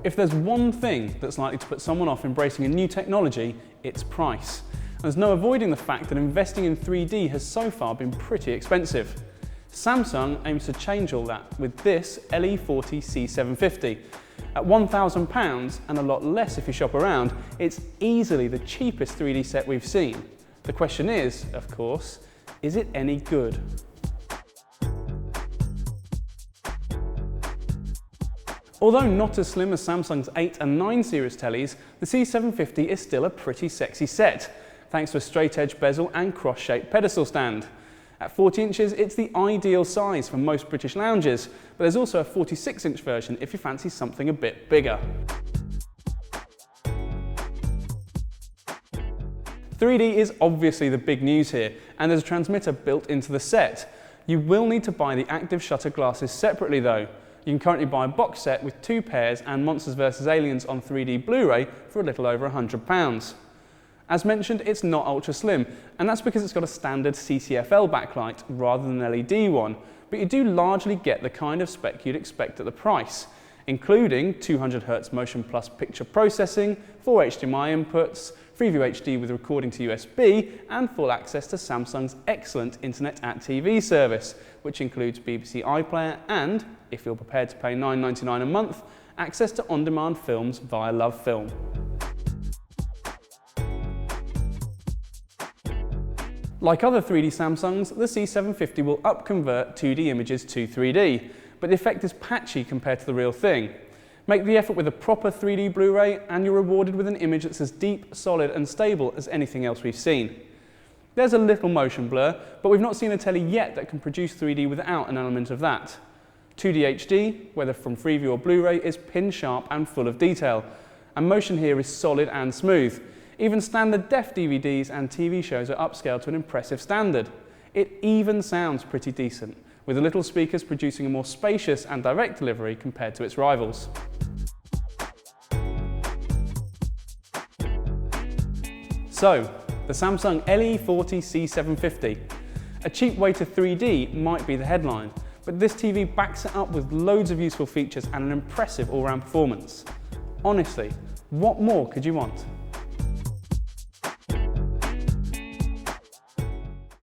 If there's one thing that's likely to put someone off embracing a new technology, it's price. And there's no avoiding the fact that investing in 3D has so far been pretty expensive. Samsung aims to change all that with this LE40C750. At £1,000 and a lot less if you shop around, it's easily the cheapest 3D set we've seen. The question is, of course, is it any good? Although not as slim as Samsung's 8 and 9 series tellies, the C750 is still a pretty sexy set, thanks to a straight-edge bezel and cross-shaped pedestal stand. At 40 inches, it's the ideal size for most British lounges, but there's also a 46-inch version if you fancy something a bit bigger. 3D is obviously the big news here, and there's a transmitter built into the set. You will need to buy the active shutter glasses separately though. You can currently buy a box set with 2 pairs and Monsters vs Aliens on 3D Blu-ray for a little over £100. As mentioned, it's not ultra slim, and that's because it's got a standard CCFL backlight rather than an LED one, but you do largely get the kind of spec you'd expect at the price, including 200Hz motion plus picture processing, 4 HDMI inputs, Freeview HD with recording to USB, and full access to Samsung's excellent Internet at TV service, which includes BBC iPlayer and, if you're prepared to pay $9.99 a month, access to on-demand films via Love Film. Like other 3D Samsungs, the C750 will upconvert 2D images to 3D, but the effect is patchy compared to the real thing. Make the effort with a proper 3D Blu-ray and you're rewarded with an image that's as deep, solid and stable as anything else we've seen. There's a little motion blur, but we've not seen a telly yet that can produce 3D without an element of that. 2D HD, whether from Freeview or Blu-ray, is pin sharp and full of detail, and motion here is solid and smooth. Even standard def DVDs and TV shows are upscaled to an impressive standard. It even sounds pretty decent, with the little speakers producing a more spacious and direct delivery compared to its rivals. So, the Samsung LE40C750. A cheap way to 3D might be the headline, but this TV backs it up with loads of useful features and an impressive all-round performance. Honestly, what more could you want?